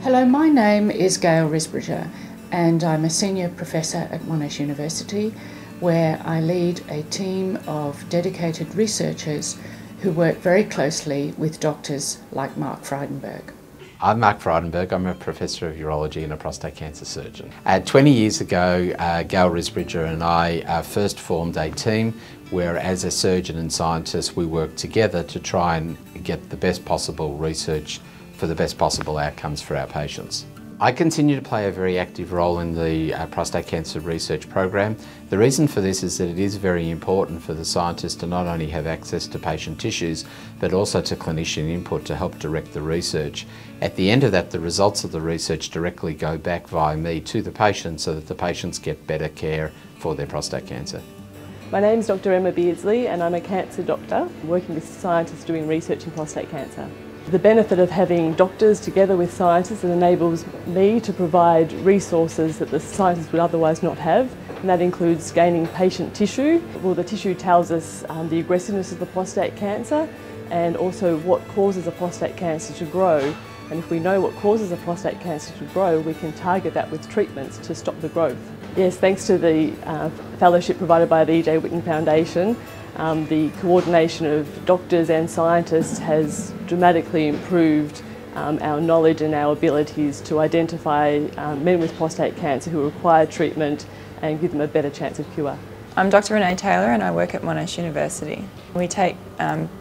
Hello, my name is Gail Risbridger and I'm a Senior Professor at Monash University, where I lead a team of dedicated researchers who work very closely with doctors like Mark Frydenberg. I'm Mark Frydenberg. I'm a Professor of Urology and a prostate cancer surgeon. 20 years ago, Gail Risbridger and I first formed a team where, as a surgeon and scientist, we worked together to try and get the best possible research for the best possible outcomes for our patients. I continue to play a very active role in the prostate cancer research program. The reason for this is that it is very important for the scientists to not only have access to patient tissues, but also to clinician input to help direct the research. At the end of that, the results of the research directly go back via me to the patient so that the patients get better care for their prostate cancer. My name is Dr. Emma Beardsley and I'm a cancer doctor working with scientists doing research in prostate cancer. The benefit of having doctors together with scientists, it enables me to provide resources that the scientists would otherwise not have, and that includes gaining patient tissue. Well, the tissue tells us the aggressiveness of the prostate cancer and also what causes a prostate cancer to grow. And if we know what causes a prostate cancer to grow, we can target that with treatments to stop the growth. Yes, thanks to the fellowship provided by the E.J. Whitten Foundation, the coordination of doctors and scientists has dramatically improved our knowledge and our abilities to identify men with prostate cancer who require treatment and give them a better chance of cure. I'm Dr. Renee Taylor and I work at Monash University. We take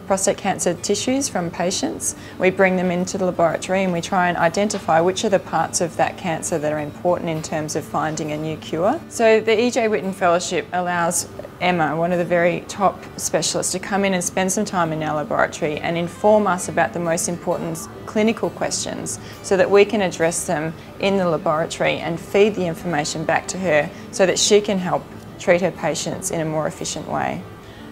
prostate cancer tissues from patients, we bring them into the laboratory and we try and identify which are the parts of that cancer that are important in terms of finding a new cure. So the E.J. Whitten Fellowship allows Emma, one of the very top specialists, to come in and spend some time in our laboratory and inform us about the most important clinical questions so that we can address them in the laboratory and feed the information back to her so that she can help treat her patients in a more efficient way.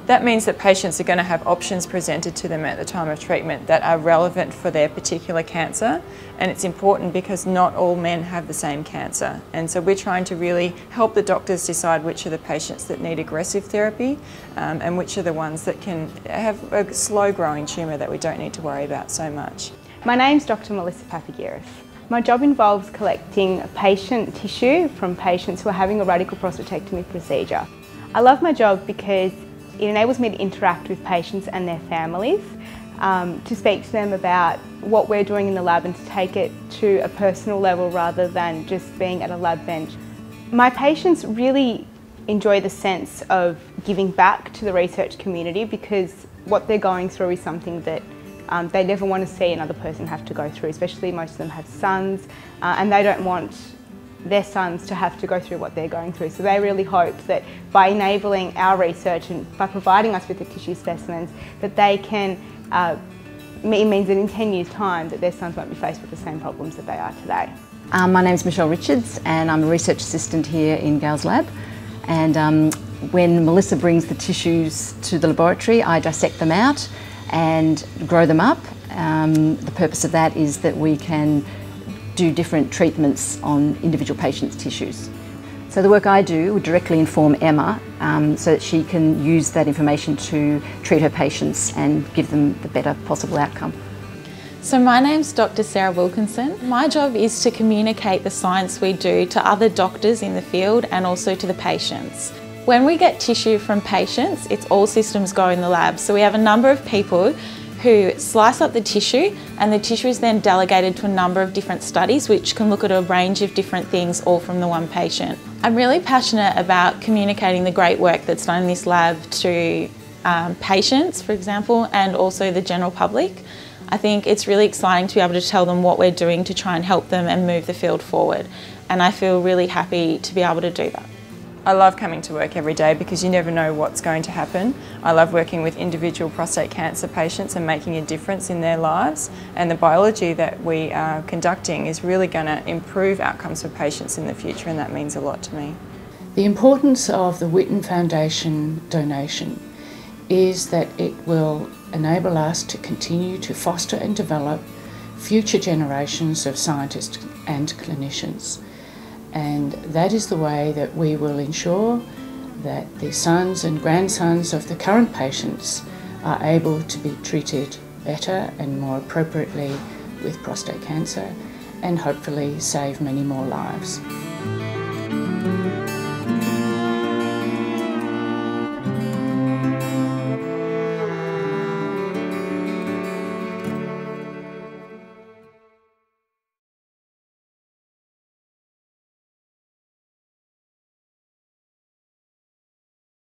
That means that patients are going to have options presented to them at the time of treatment that are relevant for their particular cancer, and it's important because not all men have the same cancer, and so we're trying to really help the doctors decide which are the patients that need aggressive therapy and which are the ones that can have a slow growing tumour that we don't need to worry about so much. My name's Dr. Melissa Papagiris. My job involves collecting patient tissue from patients who are having a radical prostatectomy procedure. I love my job because it enables me to interact with patients and their families, to speak to them about what we're doing in the lab and to take it to a personal level rather than just being at a lab bench. My patients really enjoy the sense of giving back to the research community because what they're going through is something that they never want to see another person have to go through, especially most of them have sons and they don't want their sons to have to go through what they're going through. So they really hope that by enabling our research and by providing us with the tissue specimens that they can, it means that in 10 years' time that their sons won't be faced with the same problems that they are today. My name's Michelle Richards and I'm a research assistant here in Gail's lab, and when Melissa brings the tissues to the laboratory I dissect them out and grow them up. The purpose of that is that we can do different treatments on individual patients' tissues. So the work I do would directly inform Emma so that she can use that information to treat her patients and give them the better possible outcome. So my name's Dr. Sarah Wilkinson. My job is to communicate the science we do to other doctors in the field and also to the patients. When we get tissue from patients, it's all systems go in the lab. So we have a number of people who slice up the tissue and the tissue is then delegated to a number of different studies which can look at a range of different things all from the one patient. I'm really passionate about communicating the great work that's done in this lab to patients, for example, and also the general public. I think it's really exciting to be able to tell them what we're doing to try and help them and move the field forward, and I feel really happy to be able to do that. I love coming to work every day because you never know what's going to happen. I love working with individual prostate cancer patients and making a difference in their lives, and the biology that we are conducting is really going to improve outcomes for patients in the future, and that means a lot to me. The importance of the Whitten Foundation donation is that it will enable us to continue to foster and develop future generations of scientists and clinicians. And that is the way that we will ensure that the sons and grandsons of the current patients are able to be treated better and more appropriately with prostate cancer, and hopefully save many more lives.